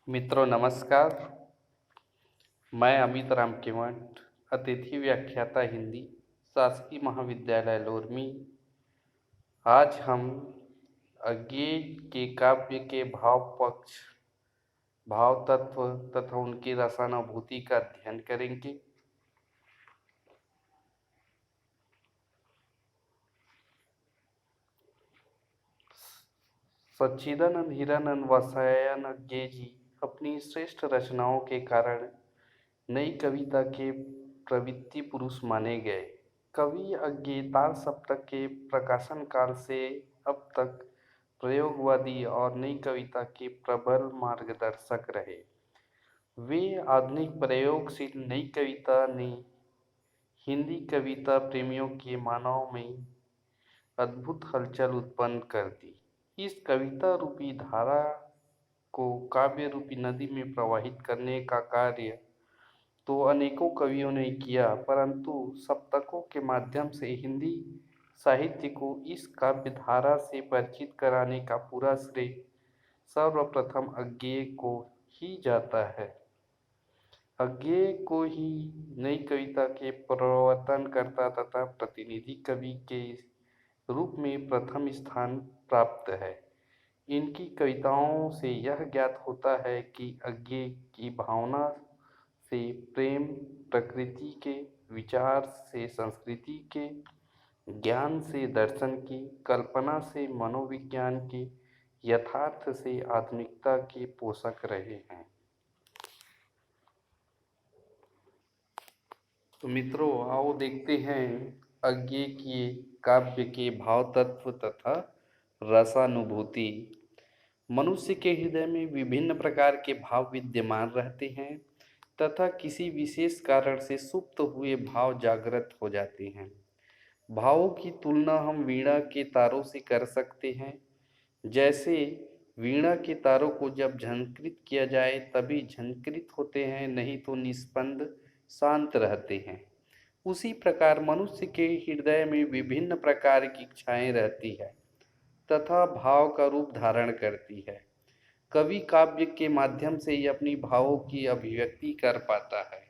मित्रों नमस्कार। मैं अमित राम केवट, अतिथि व्याख्याता हिंदी, शासकीय महाविद्यालय लोरमी। आज हम अज्ञेय के काव्य के भाव पक्ष, भाव तत्व तथा उनकी रसानुभूति का अध्ययन करेंगे। सच्चिदानंद हीरानंद वसायन अज्ञेय जी अपनी श्रेष्ठ रचनाओं के कारण नई कविता के प्रवृत्ति पुरुष माने गए। कवि अज्ञेय तार सप्तक के प्रकाशन काल से अब तक प्रयोगवादी और नई कविता के प्रबल मार्गदर्शक रहे। वे आधुनिक प्रयोगशील नई कविता ने हिंदी कविता प्रेमियों के मानव में अद्भुत हलचल उत्पन्न कर दी। इस कविता रूपी धारा को काव्य रूपी नदी में प्रवाहित करने का कार्य तो अनेकों कवियों ने किया, परंतु सप्तकों के माध्यम से हिंदी साहित्य को इस काव्य धारा से परिचित कराने का पूरा श्रेय सर्वप्रथम अज्ञेय को ही जाता है। अज्ञेय को ही नई कविता के प्रवर्तनकर्ता तथा प्रतिनिधि कवि के रूप में प्रथम स्थान प्राप्त है। इनकी कविताओं से यह ज्ञात होता है कि अज्ञेय की भावना से प्रेम, प्रकृति के, विचार से संस्कृति के, ज्ञान से दर्शन की, कल्पना से मनोविज्ञान के, यथार्थ से आधुनिकता के पोषक रहे हैं। तो मित्रों, आओ देखते हैं अज्ञेय के काव्य के भाव तत्व तथा रसानुभूति। मनुष्य के हृदय में विभिन्न प्रकार के भाव विद्यमान रहते हैं तथा किसी विशेष कारण से सुप्त हुए भाव जागृत हो जाते हैं। भावों की तुलना हम वीणा के तारों से कर सकते हैं। जैसे वीणा के तारों को जब झंकृत किया जाए तभी झंकृत होते हैं, नहीं तो निस्पंद शांत रहते हैं। उसी प्रकार मनुष्य के हृदय में विभिन्न प्रकार की इच्छाएं रहती है तथा भाव का रूप धारण करती है। कवि काव्य के माध्यम से ही अपनी भावों की अभिव्यक्ति कर पाता है।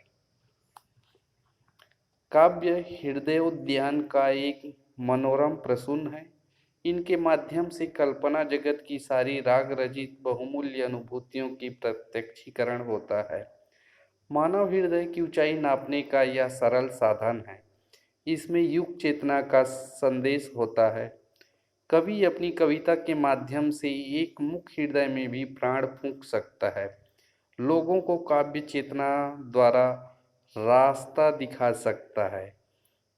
काव्य हृदयोद्यान का एक मनोरम प्रसून है। इनके माध्यम से कल्पना जगत की सारी राग रचित बहुमूल्य अनुभूतियों की प्रत्यक्षीकरण होता है। मानव हृदय की ऊंचाई नापने का यह सरल साधन है। इसमें युग चेतना का संदेश होता है। कवि अपनी कविता के माध्यम से एक मुख्य हृदय में भी प्राण फूंक सकता है। लोगों को काव्य चेतना द्वारा रास्ता दिखा सकता है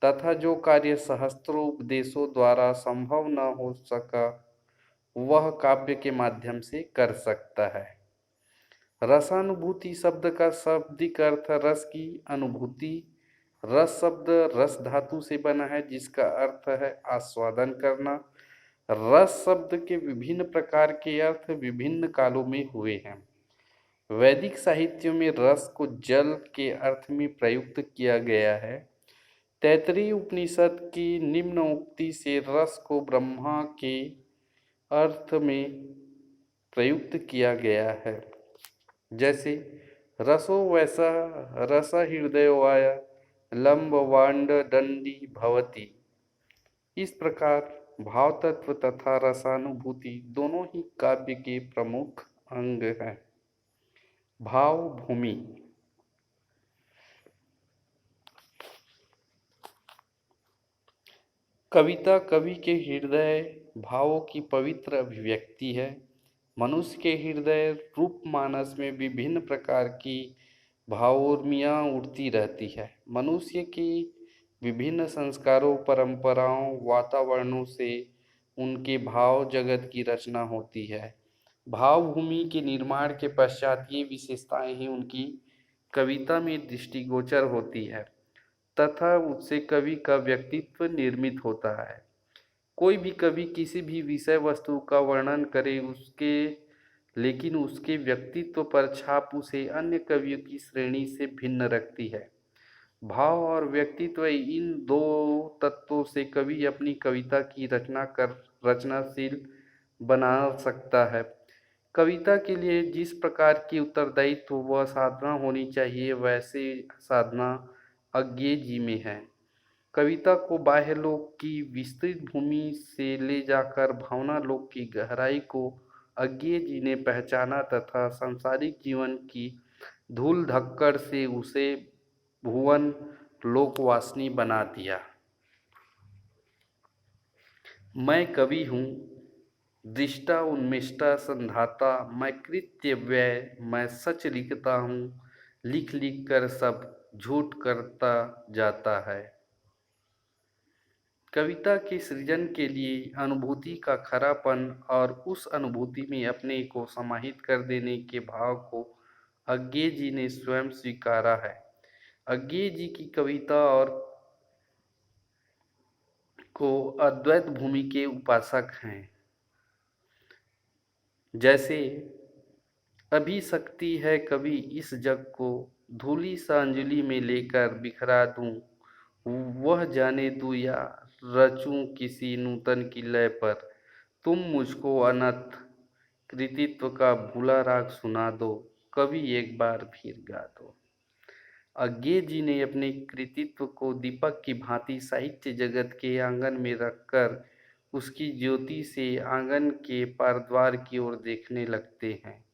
तथा जो कार्य सहस्त्रों उपदेशों द्वारा संभव न हो सका वह काव्य के माध्यम से कर सकता है। रसानुभूति शब्द का शाब्दिक अर्थ रस की अनुभूति। रस शब्द रस धातु से बना है जिसका अर्थ है आस्वादन करना। रस शब्द के विभिन्न प्रकार के अर्थ विभिन्न कालों में हुए हैं। वैदिक साहित्य में रस को जल के अर्थ में प्रयुक्त किया गया है। तैत्तिरीय उपनिषद की निम्न उक्ति से रस को ब्रह्मा के अर्थ में प्रयुक्त किया गया है। जैसे रसो वैसा रस हृदयोवाय लंबवांड दंडी भवति। इस प्रकार भाव तत्व तथा रसानुभूति दोनों ही काव्य के प्रमुख अंग हैं। भाव भूमि। कविता कवि के हृदय भावों की पवित्र अभिव्यक्ति है। मनुष्य के हृदय रूप मानस में विभिन्न प्रकार की भावोर्मियाँ उठती रहती है। मनुष्य की विभिन्न संस्कारों, परंपराओं, वातावरणों से उनके भाव जगत की रचना होती है। भावभूमि के निर्माण के पश्चात ये विशेषताएं ही उनकी कविता में दृष्टिगोचर होती है तथा उससे कवि का व्यक्तित्व निर्मित होता है। कोई भी कवि किसी भी विषय वस्तु का वर्णन करे लेकिन उसके व्यक्तित्व पर छाप उसे अन्य कवियों की श्रेणी से भिन्न रखती है। भाव और व्यक्तित्व, इन दो तत्वों से कवि अपनी कविता की रचनाशील बना सकता है। कविता के लिए जिस प्रकार की उत्तरदायित्व व साधना होनी चाहिए वैसे साधना अज्ञे जी में है। कविता को बाह्य लोक की विस्तृत भूमि से ले जाकर भावना लोक की गहराई को अज्ञे जी ने पहचाना तथा सांसारिक जीवन की धूल धक्कड़ से उसे भुवन लोकवासिनी बना दिया। मैं कवि हूँ, दृष्टा उन्मिष्टा संधाता, मैं कृत्य व्यय, मैं सच लिखता हूँ, लिख लिख कर सब झूठ करता जाता है। कविता के सृजन के लिए अनुभूति का खरापन और उस अनुभूति में अपने को समाहित कर देने के भाव को अज्ञे जी ने स्वयं स्वीकारा है। अज्ञे जी की कविता और को अद्वैत भूमि के उपासक हैं। जैसे अभी शक्ति है कवि इस जग को धूली सा अंजलि में लेकर बिखरा दूं, वह जाने दूं या रचूं किसी नूतन की लय पर, तुम मुझको अनंत कृतित्व का भूला राग सुना दो, कवि एक बार फिर गा दो। अज्ञे जी ने अपने कृतित्व को दीपक की भांति साहित्य जगत के आंगन में रखकर उसकी ज्योति से आंगन के पारद्वार की ओर देखने लगते हैं।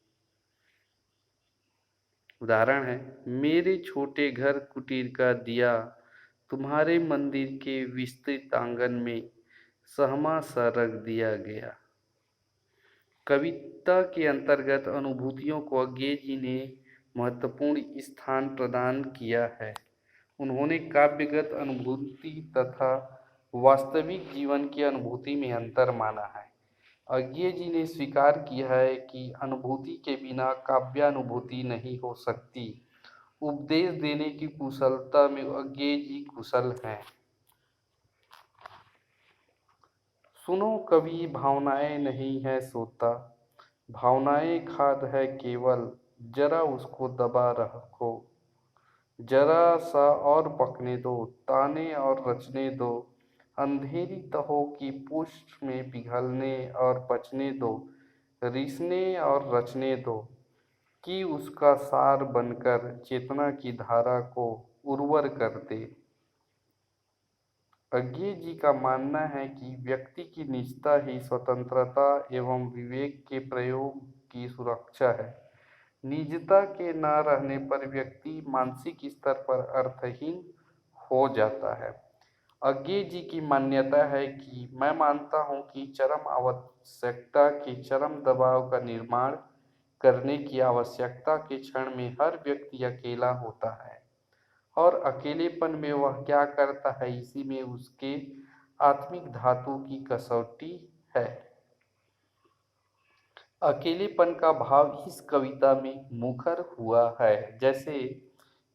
उदाहरण है, मेरे छोटे घर कुटीर का दिया तुम्हारे मंदिर के विस्तृत आंगन में सहमा सा रख दिया गया। कविता के अंतर्गत अनुभूतियों को अज्ञे जी ने महत्वपूर्ण स्थान प्रदान किया है। उन्होंने काव्यगत अनुभूति तथा वास्तविक जीवन की अनुभूति में अंतर माना है। अज्ञे जी ने स्वीकार किया है कि अनुभूति के बिना काव्यानुभूति नहीं हो सकती। उपदेश देने की कुशलता में अज्ञे जी कुशल हैं। सुनो कवि भावनाएं नहीं है सोता, भावनाएं खाद है केवल, जरा उसको दबा रखो, जरा सा और पकने दो, ताने और रचने दो, अंधेरी तहों की पुष्ट में पिघलने और बचने दो, रिसने और रचने दो, कि उसका सार बनकर चेतना की धारा को उर्वर कर दे। अज्ञे जी का मानना है कि व्यक्ति की निजता ही स्वतंत्रता एवं विवेक के प्रयोग की सुरक्षा है। निजता के न रहने पर व्यक्ति मानसिक स्तर पर अर्थहीन हो जाता है। अज्ञे जी की मान्यता है कि मैं मानता हूँ कि चरम आवश्यकता के चरम दबाव का निर्माण करने की आवश्यकता के क्षण में हर व्यक्ति अकेला होता है और अकेलेपन में वह क्या करता है इसी में उसके आत्मिक धातु की कसौटी है। अकेलेपन का भाव इस कविता में मुखर हुआ है। जैसे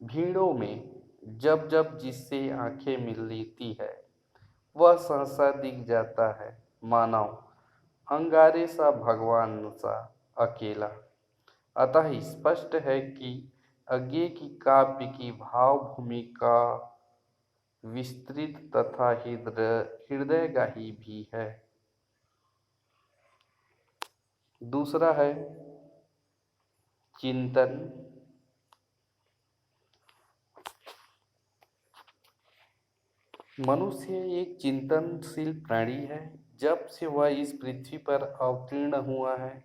भीड़ों में जब जब जिससे आंखें मिल लेती है वह सहसा दिख जाता है मानव अंगारे सा भगवान सा अकेला। अतः स्पष्ट है कि अज्ञे की काव्य की भाव भूमिका विस्तृत तथा हृदयगाही भी है। दूसरा है चिंतन। मनुष्य एक चिंतनशील प्राणी है। जब से वह इस पृथ्वी पर अवतीर्ण हुआ है,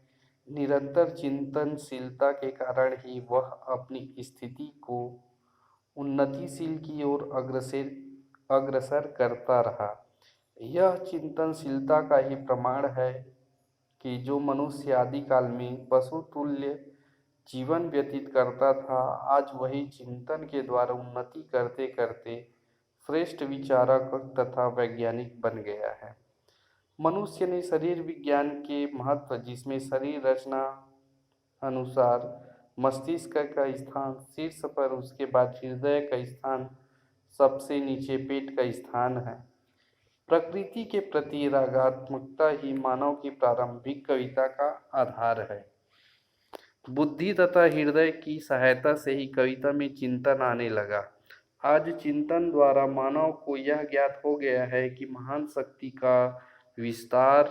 निरंतर चिंतनशीलता के कारण ही वह अपनी स्थिति को उन्नतिशील की ओर अग्रसर करता रहा। यह चिंतनशीलता का ही प्रमाण है कि जो मनुष्य आदिकाल में पशु तुल्य जीवन व्यतीत करता था, आज वही चिंतन के द्वारा उन्नति करते करते श्रेष्ठ विचारक तथा वैज्ञानिक बन गया है। मनुष्य ने शरीर विज्ञान के महत्व, जिसमें शरीर रचना अनुसार मस्तिष्क का स्थान शीर्ष पर, उसके बाद हृदय का स्थान, सबसे नीचे पेट का स्थान है। प्रकृति के प्रति रागात्मकता ही मानव की प्रारंभिक कविता का आधार है। बुद्धि तथा हृदय की सहायता से ही कविता में चिंतन आने लगा। आज चिंतन द्वारा मानव को यह ज्ञात हो गया है कि महान शक्ति का विस्तार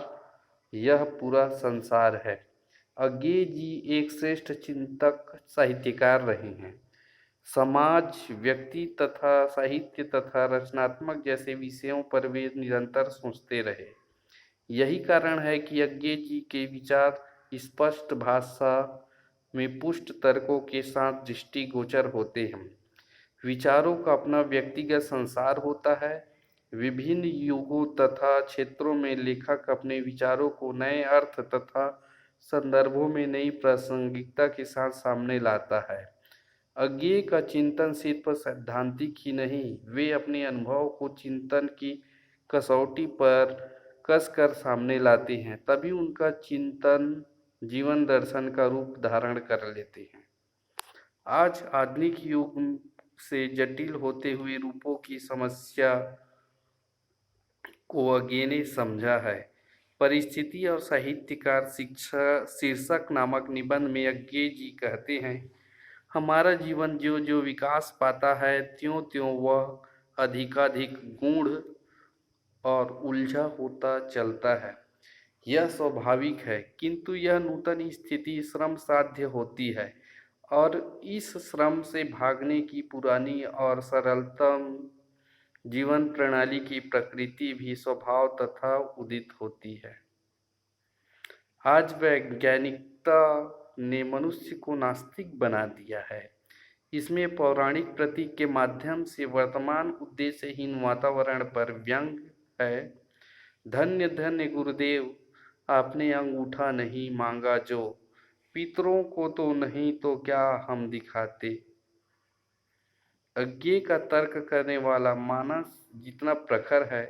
यह पूरा संसार है। अज्ञे जी एक श्रेष्ठ चिंतक साहित्यकार रहे हैं। समाज, व्यक्ति तथा साहित्य तथा रचनात्मक जैसे विषयों पर वे निरंतर सोचते रहे। यही कारण है कि अज्ञे जी के विचार स्पष्ट भाषा में पुष्ट तर्कों के साथ दृष्टिगोचर होते हैं। विचारों का अपना व्यक्तिगत संसार होता है। विभिन्न युगों तथा क्षेत्रों में लेखक अपने विचारों को नए अर्थ तथा संदर्भों में नई प्रासंगिकता के साथ सामने लाता है। अज्ञेय का चिंतन सिर्फ सैद्धांतिक ही नहीं, वे अपने अनुभव को चिंतन की कसौटी पर कसकर सामने लाते हैं, तभी उनका चिंतन जीवन दर्शन का रूप धारण कर लेते हैं। आज आधुनिक युग से जटिल होते हुए रूपों की समस्या को अज्ञेय ने समझा है। परिस्थिति और साहित्यकार शिक्षा शीर्षक नामक निबंध में अज्ञेय जी कहते हैं, हमारा जीवन ज्यों ज्यों विकास पाता है त्यों त्यों वह अधिकाधिक गूढ़ और उलझा होता चलता है। यह स्वाभाविक है, किंतु यह नूतन स्थिति श्रम साध्य होती है और इस श्रम से भागने की पुरानी और सरलतम जीवन प्रणाली की प्रकृति भी स्वभाव तथा उदित होती है। आज वैज्ञानिकता ने मनुष्य को नास्तिक बना दिया है। इसमें पौराणिक प्रतीक के माध्यम से वर्तमान उद्देश्यहीन वातावरण पर व्यंग है। धन्य धन्य गुरुदेव, आपने अंगूठा नहीं मांगा जो, पितरों को तो नहीं तो क्या हम दिखाते। अज्ञेय का तर्क करने वाला मानस जितना प्रखर है,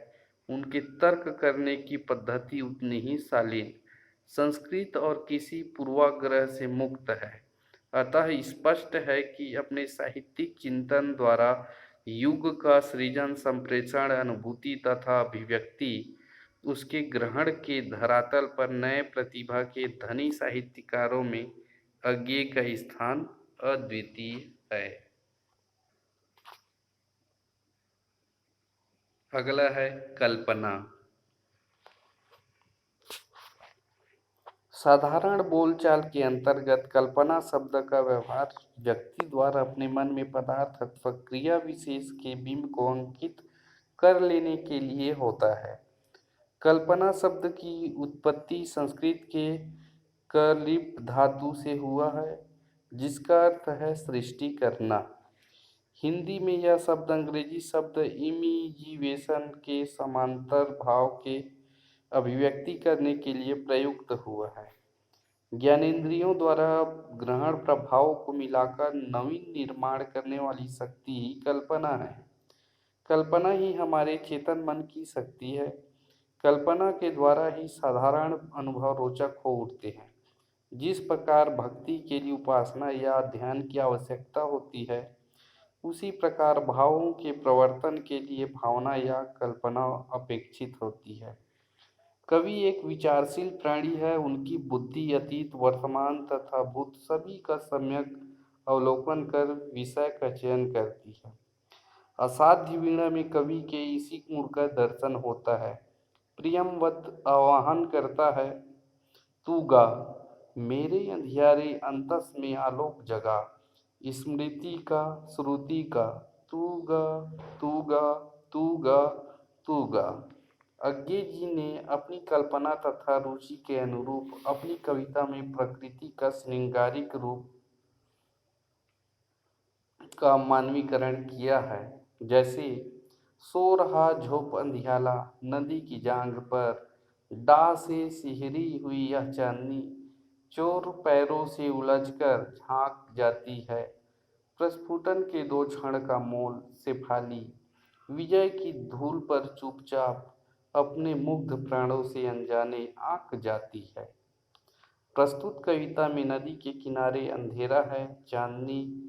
उनके तर्क करने की पद्धति उतनी ही शालीन, संस्कृत और किसी पूर्वाग्रह से मुक्त है। अतः स्पष्ट है कि अपने साहित्यिक चिंतन द्वारा युग का सृजन, संप्रेषण, अनुभूति तथा अभिव्यक्ति उसके ग्रहण के धरातल पर नए प्रतिभा के धनी साहित्यकारों में अज्ञेय का स्थान अद्वितीय है। अगला है कल्पना। साधारण बोलचाल के अंतर्गत कल्पना शब्द का व्यवहार व्यक्ति द्वारा अपने मन में पदार्थ अथवा क्रिया विशेष के बिंब को अंकित कर लेने के लिए होता है। कल्पना शब्द की उत्पत्ति संस्कृत के कलिप धातु से हुआ है, जिसका अर्थ है सृष्टि करना। हिंदी में यह शब्द अंग्रेजी शब्द इमेजिनेशन के समांतर भाव के अभिव्यक्ति करने के लिए प्रयुक्त हुआ है। ज्ञानेंद्रियों द्वारा ग्रहण प्रभाव को मिलाकर नवीन निर्माण करने वाली शक्ति ही कल्पना है। कल्पना ही हमारे चेतन मन की शक्ति है। कल्पना के द्वारा ही साधारण अनुभव रोचक हो उठते हैं। जिस प्रकार भक्ति के लिए उपासना या ध्यान की आवश्यकता होती है, उसी प्रकार भावों के प्रवर्तन के लिए भावना या कल्पना अपेक्षित होती है। कवि एक विचारशील प्राणी है। उनकी बुद्धि अतीत, वर्तमान तथा भूत सभी का सम्यक अवलोकन कर विषय का चयन करती है। असाध्य वीणा में कवि के इसी गुण का दर्शन होता है। प्रियमवत आवाहन करता है, तू गा, मेरे अंधियारे अंतस में आलोक जगा, स्मृति का श्रुति का, तू गा तू गा तू गा तू गा। अज्ञेय जी ने अपनी कल्पना तथा रुचि के अनुरूप अपनी कविता में प्रकृति का श्रृंगारिक रूप का मानवीकरण किया है। जैसे सो रहा झोप अंधियाला नदी की जांग पर, डा से सिहरी हुई यह चांदनी, चोर पैरों से उलझकर झांक जाती है, प्रस्फुटन के दो क्षण का मोल शेफाली, विजय की धूल पर चुपचाप अपने मुग्ध प्राणों से अनजाने आंक जाती है। प्रस्तुत कविता में नदी के किनारे अंधेरा है, चांदनी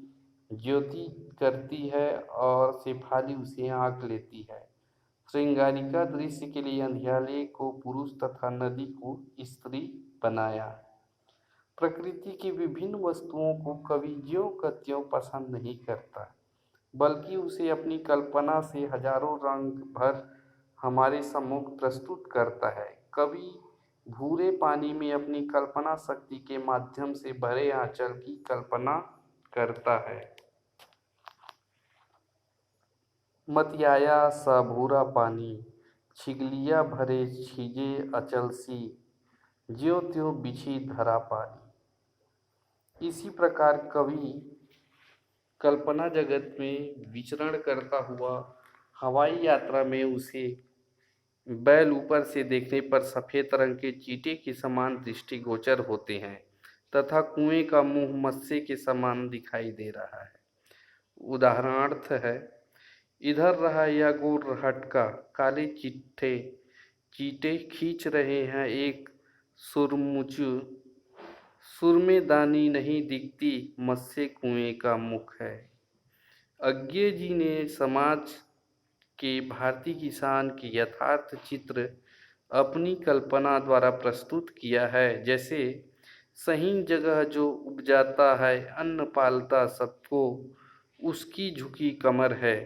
ज्योति करती है और शेफाली उसे आंक लेती है। श्रृंगारिका दृश्य के लिए अंधियारे को पुरुष तथा नदी को स्त्री बनाया। प्रकृति की विभिन्न वस्तुओं को कवि ज्यों का त्यों पसंद नहीं करता, बल्कि उसे अपनी कल्पना से हजारों रंग भर हमारे सम्मुख प्रस्तुत करता है। कवि भूरे पानी में अपनी कल्पना शक्ति के माध्यम से भरे आंचल की कल्पना करता है। मतियाया सा भूरा पानी, छिगलिया भरे छिजे अचल सी, ज्यों त्यों बिछी धरा पानी। इसी प्रकार कवि कल्पना जगत में विचरण करता हुआ हवाई यात्रा में उसे बैल ऊपर से देखने पर सफ़ेद रंग के चींटे के समान दृष्टिगोचर होते हैं तथा कुएं का मुंह मत्स्य के समान दिखाई दे रहा है। उदाहरणार्थ है, इधर रहा यह गोर हटका, काले चिट्ठे चींटे खींच रहे हैं एक सुरमुचु, सुरमेदानी नहीं दिखती मत्स्य कुएं का मुख है। अज्ञे जी ने समाज के भारतीय किसान के यथार्थ चित्र अपनी कल्पना द्वारा प्रस्तुत किया है। जैसे सही जगह जो उपजाता है, अन्न पालता सबको, उसकी झुकी कमर है।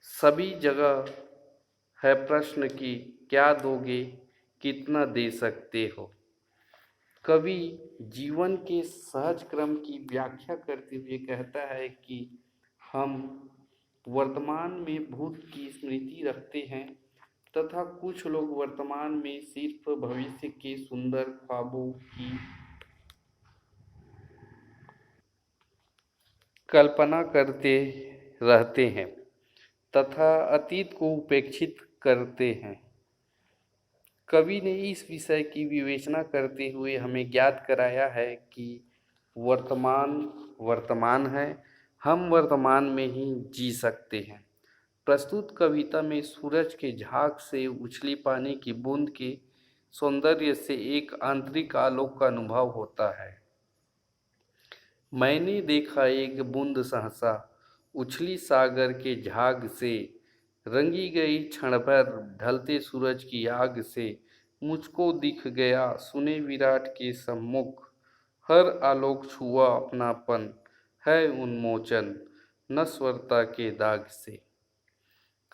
सभी जगह है प्रश्न कि क्या दोगे, कितना दे सकते हो। कवि जीवन के सहज क्रम की व्याख्या करते हुए कहता है कि हम वर्तमान में भूत की स्मृति रखते हैं तथा कुछ लोग वर्तमान में सिर्फ भविष्य के सुंदर ख्वाबों की कल्पना करते रहते हैं तथा अतीत को उपेक्षित करते हैं। कवि ने इस विषय की विवेचना करते हुए हमें ज्ञात कराया है कि वर्तमान वर्तमान है, हम वर्तमान में ही जी सकते हैं। प्रस्तुत कविता में सूरज के झाग से उछली पानी की बूंद के सौंदर्य से एक आंतरिक आलोक का अनुभव होता है। मैंने देखा एक बूंद सहसा उछली सागर के झाग से, रंगी गई क्षण भर ढलते सूरज की आग से, मुझको दिख गया सुने विराट के सम्मुख, हर आलोक छुआ अपनापन है उन्मोचन नश्वरता के दाग से।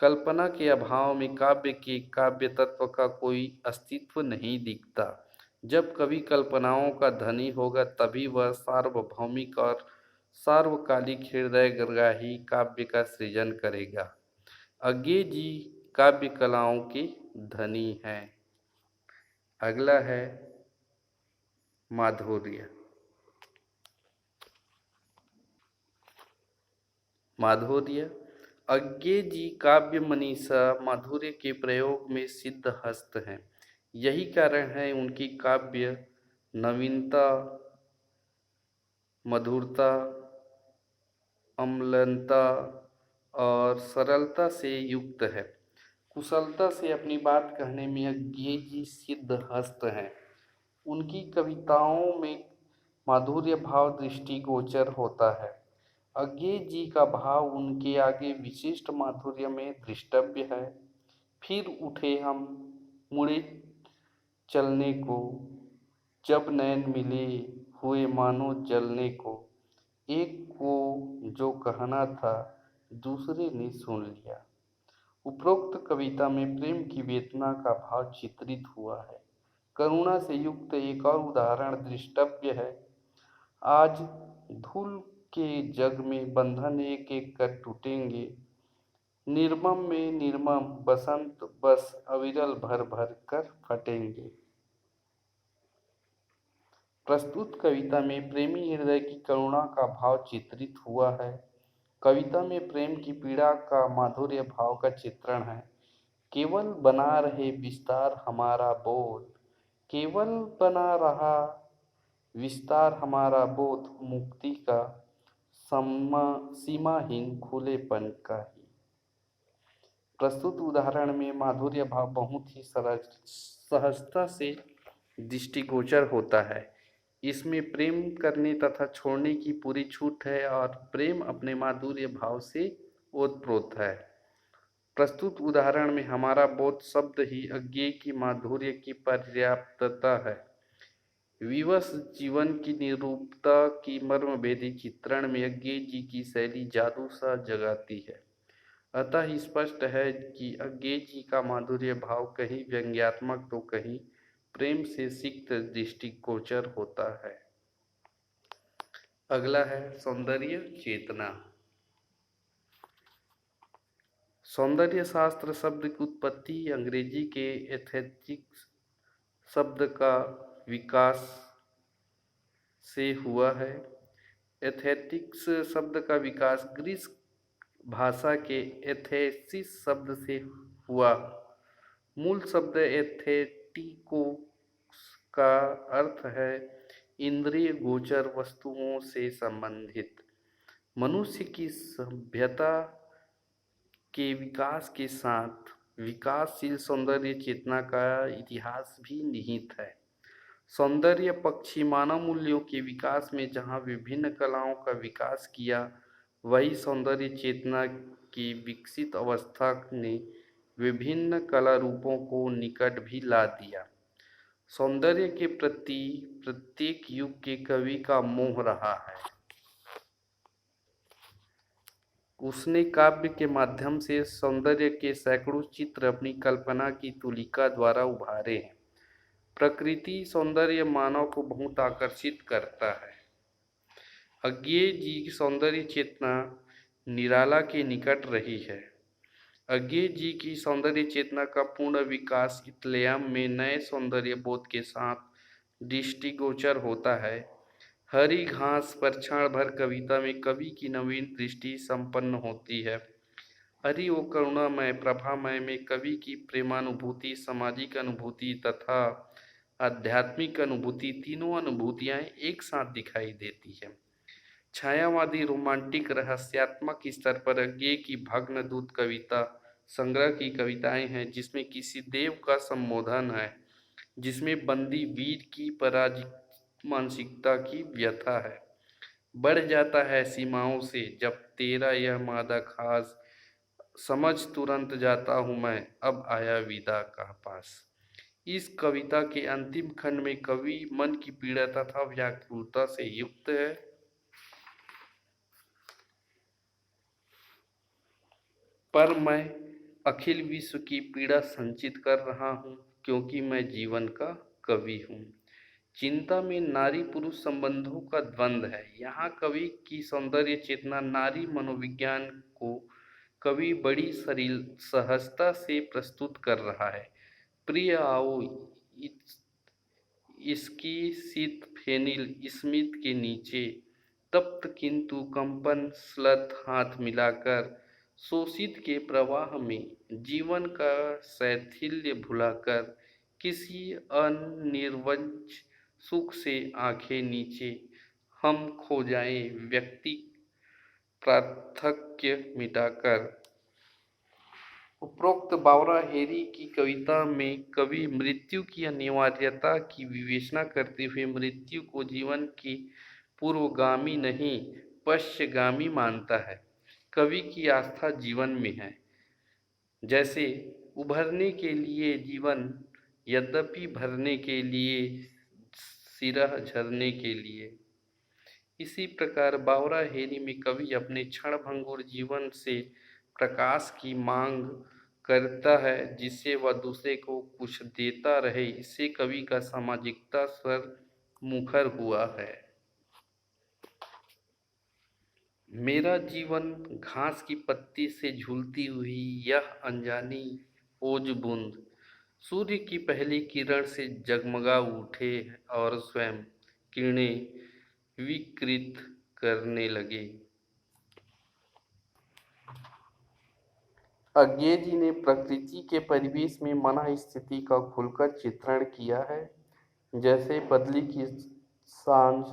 कल्पना के अभाव में काव्य के काव्य तत्व का कोई अस्तित्व नहीं दिखता। जब कवि कल्पनाओं का धनी होगा तभी वह सार्वभौमिक और सार्वकालिक हृदय ग्राही काव्य का सृजन करेगा। अज्ञे जी काव्य कलाओं के धनी हैं। अगला है माधुर्य। माधुर्य अज्ञे जी काव्य मनीषा माधुर्य के प्रयोग में सिद्ध हस्त हैं। यही कारण है उनकी काव्य नवीनता, मधुरता, अम्लनता और सरलता से युक्त है। कुशलता से अपनी बात कहने में अज्ञे जी सिद्ध हस्त हैं। उनकी कविताओं में माधुर्य भाव दृष्टिगोचर होता है। अज्ञे जी का भाव उनके आगे विशिष्ट माधुर्य में दृष्टव्य है। फिर उठे हम मुड़े चलने को, जब नैन मिले हुए मानो जलने को, एक को जो कहना था दूसरे ने सुन लिया। उपरोक्त कविता में प्रेम की वेदना का भाव चित्रित हुआ है। करुणा से युक्त एक और उदाहरण दृष्टव्य है। आज धूल के जग में बंधन एक एक कर टूटेंगे, निर्मम में निर्मम बसंत बस अविरल भर भर कर फटेंगे। प्रस्तुत कविता में प्रेमी हृदय की करुणा का भाव चित्रित हुआ है। कविता में प्रेम की पीड़ा का माधुर्य भाव का चित्रण है। केवल बना रहे विस्तार हमारा बोध, केवल बना रहा विस्तार हमारा बोध, मुक्ति का सीमाहीन खुलेपन का ही। प्रस्तुत उदाहरण में माधुर्य भाव बहुत ही सहजता से दृष्टिगोचर होता है। इसमें प्रेम करने तथा छोड़ने की पूरी छूट है और प्रेम अपने माधुर्य भाव से ओतप्रोत है। प्रस्तुत उदाहरण में हमारा बोध शब्द ही अज्ञेय की माधुर्य की पर्याप्तता है। विवश जीवन की निरूपता की मर्मभेदी चित्रण में अज्ञेय जी की शैली जादू सा जगाती है। अतः स्पष्ट है कि अज्ञेय जी का माधुर्य भाव कहीं व्यंग्यात्मक तो कहीं प्रेम से सिक्त दृष्टिगोचर होता है। अगला है सौंदर्य चेतना। सौंदर्य शास्त्र शब्द की उत्पत्ति अंग्रेजी के एस्थेटिक्स शब्द का विकास से हुआ है। एस्थेटिक्स शब्द का विकास ग्रीक भाषा के एस्थेसिस शब्द से हुआ। मूल शब्द एस्थेटिकोस का अर्थ है इंद्रिय गोचर वस्तुओं से संबंधित। मनुष्य की सभ्यता के विकास के साथ विकासशील सौंदर्य चेतना का इतिहास भी निहित है। सौंदर्य पक्षी मानव मूल्यों के विकास में जहाँ विभिन्न कलाओं का विकास किया, वही सौंदर्य चेतना की विकसित अवस्था ने विभिन्न कला रूपों को निकट भी ला दिया। सौंदर्य के प्रति प्रत्येक युग के कवि का मोह रहा है। उसने काव्य के माध्यम से सौंदर्य के सैकड़ों चित्र अपनी कल्पना की तुलिका द्वारा उभारे हैं। प्रकृति सौंदर्य मानव को बहुत आकर्षित करता है। अज्ञेय जी की सौंदर्य चेतना निराला के निकट रही है। अज्ञेय जी की सौंदर्य चेतना का पूर्ण विकास इत्लेयम में नए सौंदर्य बोध के साथ दृष्टिगोचर होता है। हरी घास पर क्षण भर कविता में कवि की नवीन दृष्टि संपन्न होती है। हरि वो करुणामय प्रभामय में कवि की प्रेमानुभूति, सामाजिक अनुभूति तथा आध्यात्मिक अनुभूति, तीनों अनुभूतियां एक साथ दिखाई देती है। छायावादी रोमांटिक रहस्यात्मक स्तर पर अज्ञेय की भग्न दूत कविता संग्रह की कविताएं हैं, जिसमें किसी देव का संबोधन है, जिसमें बंदी वीर की पराजित मानसिकता की व्यथा है। बढ़ जाता है सीमाओं से जब तेरा यह मादा खास, समझ तुरंत जाता हूँ मैं अब आया विदा का पास। इस कविता के अंतिम खंड में कवि मन की पीड़ा तथा व्याकुलता से युक्त है। पर मैं अखिल विश्व की पीड़ा संचित कर रहा हूँ, क्योंकि मैं जीवन का कवि हूँ। चिंता में नारी पुरुष संबंधों का द्वंद्व है। यहाँ कवि की सौंदर्य चेतना नारी मनोविज्ञान को कवि बड़ी सहजता से प्रस्तुत कर रहा है। प्रिय आओ इसकी शीत फेनिल स्मित के नीचे, तप्त किंतु कंपन स्लत हाथ मिलाकर, शोषित के प्रवाह में जीवन का शैथिल्य भुलाकर, किसी अनिर्वंच सुख से आंखें नीचे, हम खो जाएं व्यक्ति पार्थक्य मिटाकर। उपरोक्त बावरा हेरी की कविता में कवि मृत्यु की अनिवार्यता की विवेचना करते हुए मृत्यु को जीवन की पूर्वगामी नहीं पश्चगामी मानता है। कवि की आस्था जीवन में है, जैसे उभरने के लिए जीवन, यद्यपि भरने के लिए सिरह झरने के लिए। इसी प्रकार बावरा हेरी में कवि अपने क्षणभंगुर जीवन से प्रकाश की मांग करता है, जिससे वह दूसरे को कुछ देता रहे। इससे कवि का सामाजिकता स्वर मुखर हुआ है। मेरा जीवन घास की पत्ती से झूलती हुई यह अनजानी ओज बूंद सूर्य की पहली किरण से जगमगा उठे और स्वयं किरणें विकृत करने लगे। अज्ञेय जी ने प्रकृति के परिवेश में मन स्थिति का खुलकर चित्रण किया है। जैसे बदली की सांझ,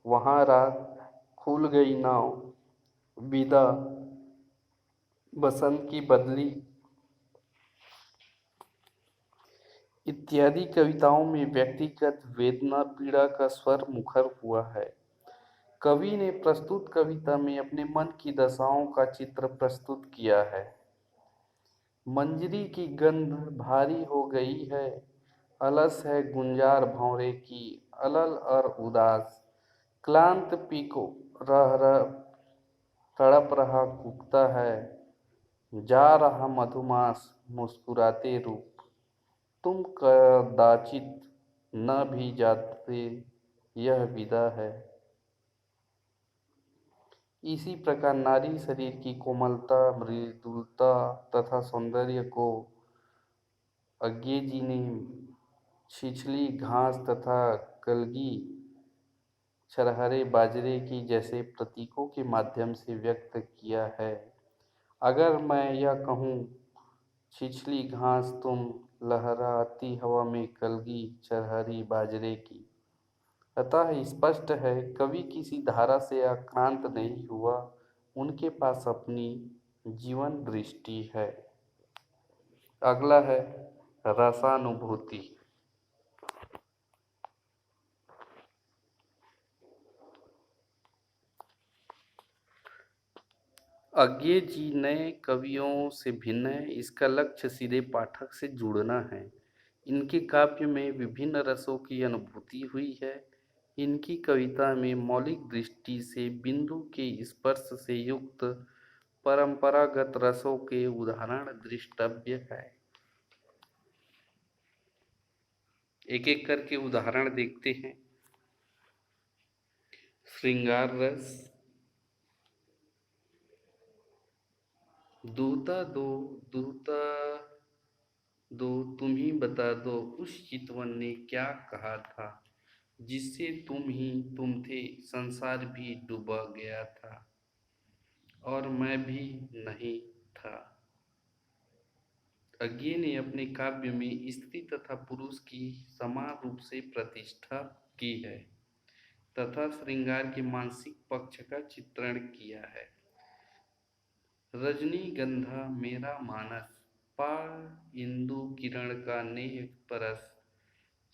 वहाँ रात, खुल गई नाव, विदा, बसंत की बदली इत्यादि कविताओं में व्यक्तिगत वेदना पीड़ा का स्वर मुखर हुआ है। कवि ने प्रस्तुत कविता में अपने मन की दशाओं का चित्र प्रस्तुत किया है। मंजरी की गंध भारी हो गई है, अलस है गुंजार भौरे की, अलल और उदास, क्लांत पीको रह तड़प रहा कुकता है, जा रहा मधुमास मुस्कुराते रूप, तुम कदाचित न भी जाते यह विदा है। इसी प्रकार नारी शरीर की कोमलता, मृदुलता तथा सौंदर्य को अज्ञे जी ने छिछली घास तथा कलगी छरहरे बाजरे की जैसे प्रतीकों के माध्यम से व्यक्त किया है। अगर मैं यह कहूँ, छिछली घास तुम लहराती हवा में कलगी छरहरी बाजरे की, अतः स्पष्ट है कवि किसी धारा से आक्रांत नहीं हुआ, उनके पास अपनी जीवन दृष्टि है। अगला है रसानुभूति। अज्ञे जी नए कवियों से भिन्न है। इसका लक्ष्य सीधे पाठक से जुड़ना है। इनके काव्य में विभिन्न रसों की अनुभूति हुई है। इनकी कविता में मौलिक दृष्टि से बिंदु के स्पर्श से युक्त परंपरागत रसों के उदाहरण दृष्टव्य है। एक एक करके उदाहरण देखते हैं। श्रृंगार रस, दूता दो, दूता दो, तुम ही बता दो उस चितवन ने क्या कहा था, जिससे तुम थे, संसार भी डूबा गया था और मैं भी नहीं था। अज्ञे ने अपने काव्य में स्त्री तथा पुरुष की समान रूप से प्रतिष्ठा की है तथा श्रृंगार के मानसिक पक्ष का चित्रण किया है। रजनीगंधा मेरा मानस, पा इंदु किरण का नेह परस,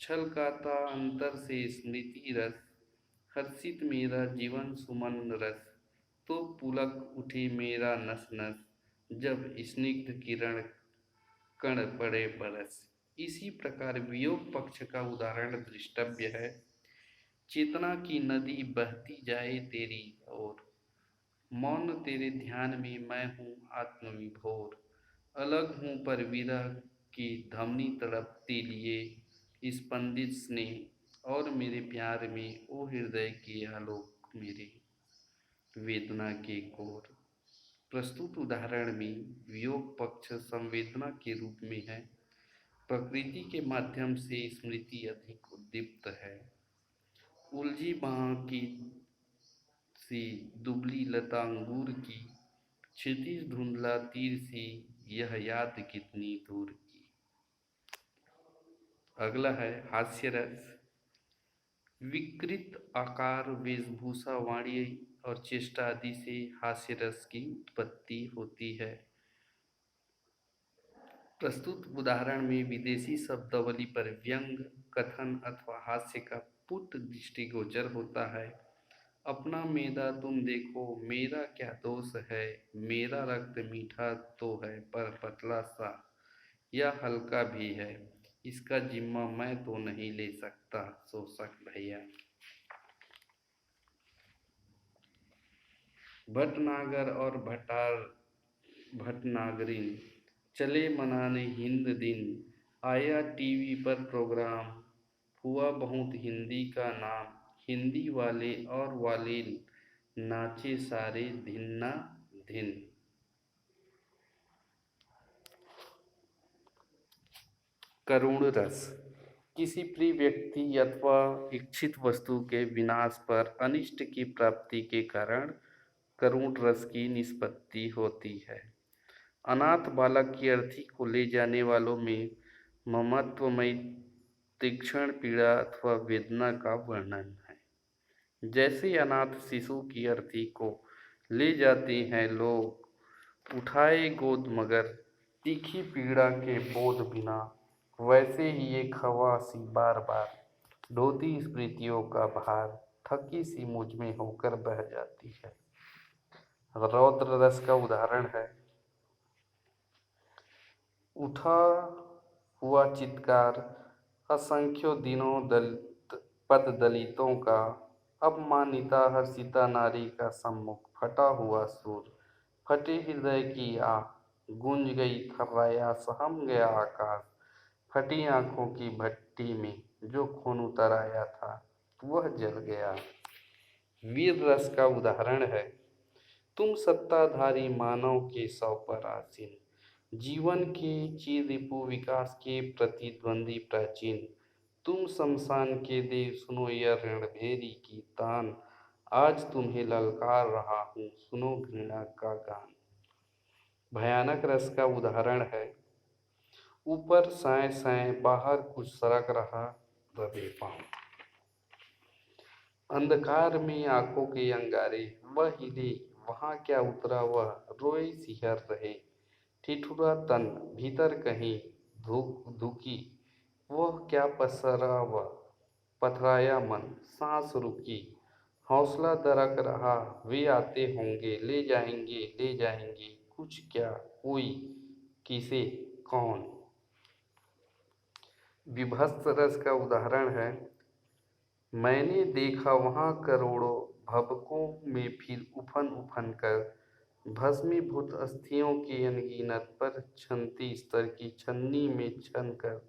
छलकाता अंतर से स्मृति रस, हर्षित मेरा जीवन सुमन रस, तो पुलक उठे मेरा नस नस, जब स्निग्ध किरण कण पड़े बरस। इसी प्रकार वियोग पक्ष का उदाहरण दृष्टव्य है। चेतना की नदी बहती जाए तेरी ओर, मौन तेरे ध्यान में मैं हूँ आत्मविभोर, अलग हूँ पर विरह की धमनी तड़पती लिए स्पंदित स्नेह, और मेरे प्यार में ओ हृदय के आलोक मेरे वेदना के कोर। प्रस्तुत उदाहरण में वियोग पक्ष संवेदना के रूप में है। प्रकृति के माध्यम से स्मृति अधिक उद्दीप्त है। उलझी बाह की सी दुबली लता अंगूर की, क्षितिज धुंधला तीर सी यह याद कितनी दूर की। अगला है हास्य रस। विकृत आकार, वेशभूषा, वाणी और चेष्टा आदि से हास्य रस की उत्पत्ति होती है। प्रस्तुत उदाहरण में विदेशी शब्दावली पर व्यंग, कथन अथवा हास्य का पुट दृष्टिगोचर होता है। अपना मैदा तुम देखो, मेरा क्या दोष है, मेरा रक्त मीठा तो है पर पतला सा, या हल्का भी है, इसका जिम्मा मैं तो नहीं ले सकता शोषक भैया। भटनागर और भटनागरिन चले मनाने हिंद दिन, आया टीवी पर प्रोग्राम, हुआ बहुत हिंदी का नाम, हिंदी वाले और वालिन नाचे सारे धिन्ना धिन। करुण रस। किसी प्रिय व्यक्ति अथवा इच्छित वस्तु के विनाश पर अनिष्ट की प्राप्ति के कारण करुण रस की निष्पत्ति होती है। अनाथ बालक की अर्थी को ले जाने वालों में ममत्वमयी तीक्ष्ण पीड़ा अथवा वेदना का वर्णन है। जैसे अनाथ शिशु की अर्थी को ले जाते हैं लोग, उठाए गोद मगर तीखी पीड़ा के बोध बिना, वैसे ही एक हवा सी बार बार ढोती स्मृतियों का भार थकी सी मुझ में होकर बह जाती है। रौद्र रस का उदाहरण है। उठा हुआ चित्कार, असंख्यों दिनों दलित पद दलितों का, अपमानिता हर्षिता नारी का सम्मुख फटा हुआ सुर, फटे हृदय की आह, गूंज गई थर्राया सहम गया आकाश, फटी आंखों की भट्टी में जो खून उतर आया था वह जल गया। वीर रस का उदाहरण है, तुम सत्ताधारी मानव के सौ पर आसीन, जीवन के चिर रिपु विकास के प्रतिद्वंदी प्राचीन। तुम शमशान के देव सुनो यह रणभेरी की तान, आज तुम्हें ललकार रहा हूँ सुनो घृणा का गान। भयानक रस का उदाहरण है, ऊपर साए साए बाहर कुछ सरक रहा दबे पाँव, अंधकार में आंखों के अंगारे वह हिले, वहां क्या उतरा वह रोए सिहर रहे। ठिठुरा तन भीतर कहीं धुकी, वह क्या पसरा वह पथराया मन सांस रुकी। हौसला दरक रहा वे आते होंगे ले जाएंगे कुछ क्या कोई किसे कौन। विभत्स रस का उदाहरण है, मैंने देखा वहाँ करोड़ों भवकों में फिर उफन उफन कर भस्मीभूत अस्थियों की अनगिनत पर छनती स्तर की छन्नी में छन कर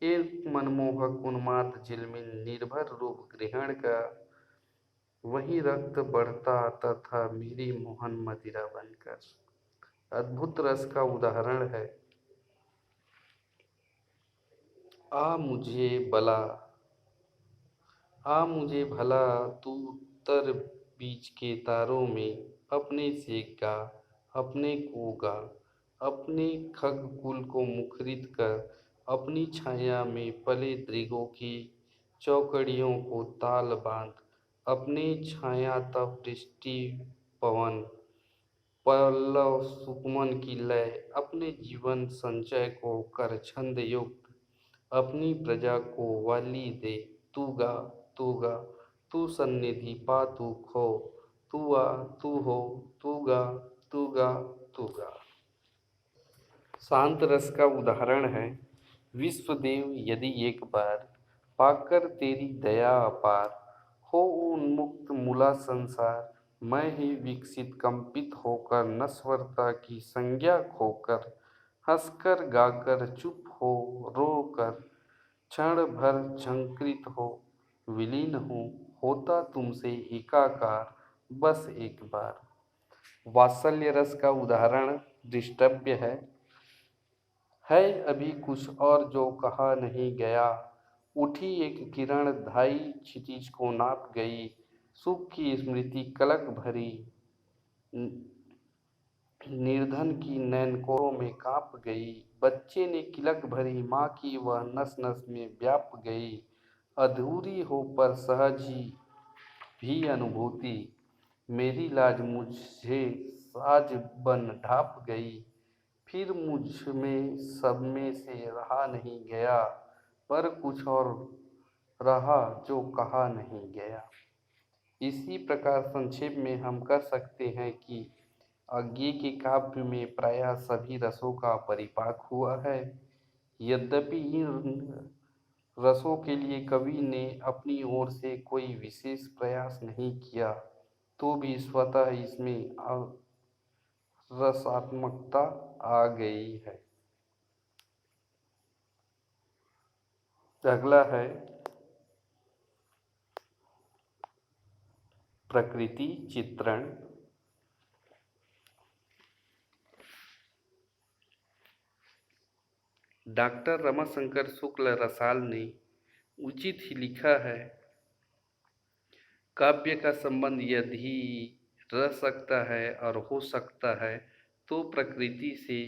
एक मनमोहक उन्माद झिलमिल निर्भर रूप ग्रहण का वही रक्त बढ़ता आता था मेरी मोहन मदिरा बनकर। अद्भुत रस का उदाहरण है, आ मुझे बला आ मुझे भला तू तर बीच के तारों में अपने से गा, अपने को गा, अपने खग कुल को मुखरित कर, अपनी छाया में पले दृगों की चौकड़ियों को ताल बांध, अपने छाया तप दृष्टि पवन पल्लव सुकमन की लय, अपने जीवन संचय को कर छंद युक्त, अपनी प्रजा को वाली दे। तू गा तू गा तू सन्निधि पा तू खो, तू आ तू हो, तू गा तू गा तू गा। शांत रस का उदाहरण है, विश्वदेव यदि एक बार पाकर तेरी दया अपार हो उन्मुक्त मूला संसार, मैं ही विकसित कंपित होकर नश्वरता की संज्ञा खोकर हंसकर गाकर चुप हो रोकर क्षण भर झंकृत हो विलीन हूँ होता तुमसे एकाकार बस एक बार। वात्सल्य रस का उदाहरण दृष्टव्य है अभी कुछ और जो कहा नहीं गया, उठी एक किरण धाई क्षितिज को नाप गई, सुख की स्मृति कलक भरी निर्धन की नैनकों में कांप गई, बच्चे ने किलक भरी माँ की वह नस नस में व्याप गई, अधूरी हो पर सहज ही भी अनुभूति, मेरी लाज मुझे साज बन ढाप गई, फिर मुझ में सब में से रहा नहीं गया, पर कुछ और रहा जो कहा नहीं गया। इसी प्रकार संक्षेप में हम कर सकते हैं कि अज्ञे के काव्य में प्रायः सभी रसों का परिपाक हुआ है। यद्यपि इन रसों के लिए कवि ने अपनी ओर से कोई विशेष प्रयास नहीं किया, तो भी स्वतः इसमें रसात्मकता आ गई है। अगला है प्रकृति चित्रण। डॉक्टर रमाशंकर शुक्ल रसाल ने उचित ही लिखा है, काव्य का संबंध यदि रह सकता है और हो सकता है तो प्रकृति से।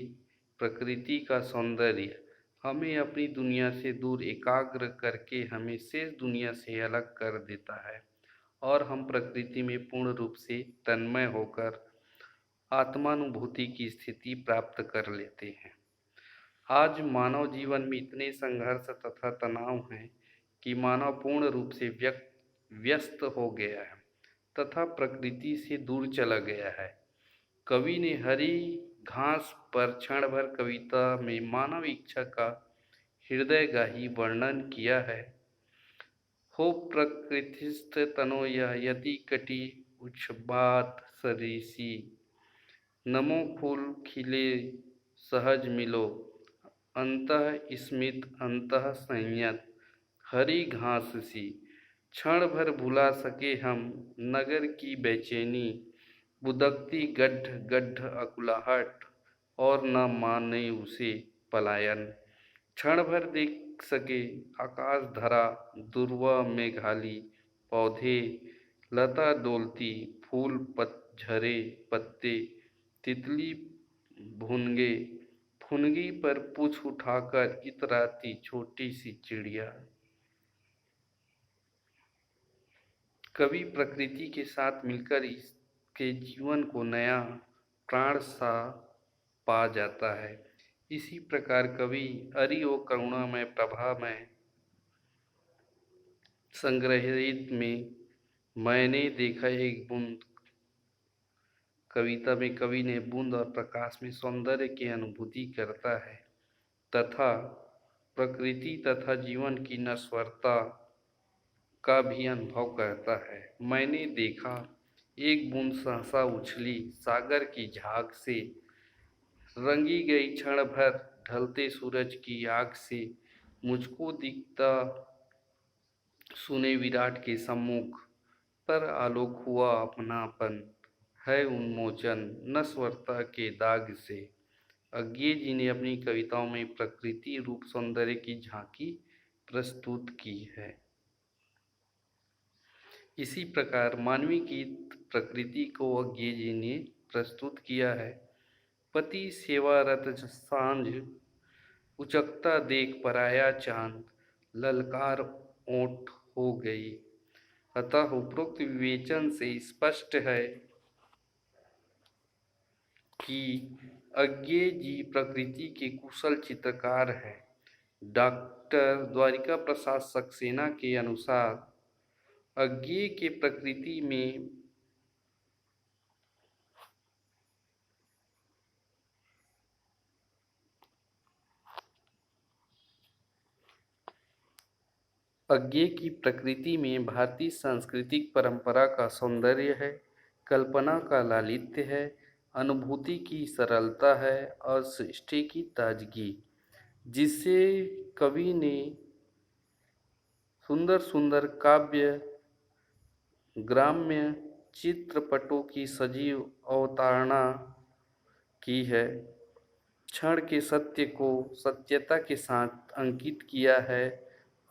प्रकृति का सौंदर्य हमें अपनी दुनिया से दूर एकाग्र करके हमें शेष दुनिया से अलग कर देता है और हम प्रकृति में पूर्ण रूप से तन्मय होकर आत्मानुभूति की स्थिति प्राप्त कर लेते हैं। आज मानव जीवन में इतने संघर्ष तथा तनाव हैं कि मानव पूर्ण रूप से व्यस्त हो गया है तथा प्रकृति से दूर चला गया है। कवि ने हरी घास पर क्षण भर कविता में मानव इच्छा का हृदयगाही वर्णन किया है। हो प्रकृतिस्थ तनो यति कटि उच्छ्वाद सरिसी, नमो फूल खिले सहज मिलो, अंतः स्मित अंतः संयत, हरी घास सी। क्षण भर भुला सके हम नगर की बेचैनी, बुदकती गड्ढ गड्ढ अकुलाहट, और न माने उसे पलायन। क्षण भर देख सके आकाश धरा, दुर्वा मेघाली, पौधे लता डोलती, फूल झरे पत्ते, तितली भुनगे फुनगी पर पूछ उठाकर इतराती छोटी सी चिड़िया। कवि प्रकृति के साथ मिलकर इसके जीवन को नया प्राण सा पा जाता है। इसी प्रकार कवि अरि और करुणामय प्रभा में संग्रहित में मैंने देखा एक बूंद कविता में कवि ने बूंद और प्रकाश में सौंदर्य की अनुभूति करता है तथा प्रकृति तथा जीवन की नश्वरता का भी अनुभव करता है। मैंने देखा एक बूंद सहसा उछली सागर की झाग से, रंगी गई क्षण भर ढलते सूरज की आग से, मुझको दिखता सुने विराट के सम्मुख, पर आलोक हुआ अपनापन है उन्मोचन नश्वरता के दाग से। अज्ञे जी ने अपनी कविताओं में प्रकृति रूप सौंदर्य की झांकी प्रस्तुत की है। इसी प्रकार मानवीय गीत प्रकृति को अज्ञे जी ने प्रस्तुत किया है। पति सेवारत सांझ उचकता देख पराया चांद, ललकार ओंठ हो गई। अतः उपरोक्त विवेचन से स्पष्ट है कि अज्ञे जी प्रकृति के कुशल चित्रकार हैं। डॉक्टर द्वारिका प्रसाद सक्सेना के अनुसार अज्ञे के प्रकृति में अज्ञे की प्रकृति में भारतीय सांस्कृतिक परंपरा का सौंदर्य है, कल्पना का लालित्य है, अनुभूति की सरलता है और सृष्टि की ताजगी, जिससे कवि ने सुंदर सुंदर काव्य ग्राम्य चित्रपटों की सजीव अवतारणा की है। क्षण के सत्य को सत्यता के साथ अंकित किया है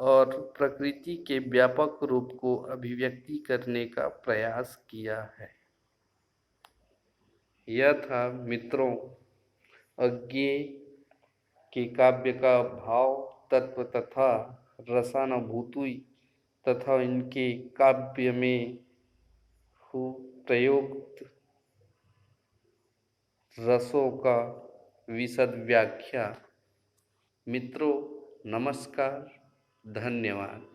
और प्रकृति के व्यापक रूप को अभिव्यक्ति करने का प्रयास किया है। यह था मित्रों अज्ञे के काव्य का भाव तत्व तथा रसानुभूति तथा इनके काव्य में प्रयुक्त रसों का विशद व्याख्या। मित्रों नमस्कार, धन्यवाद।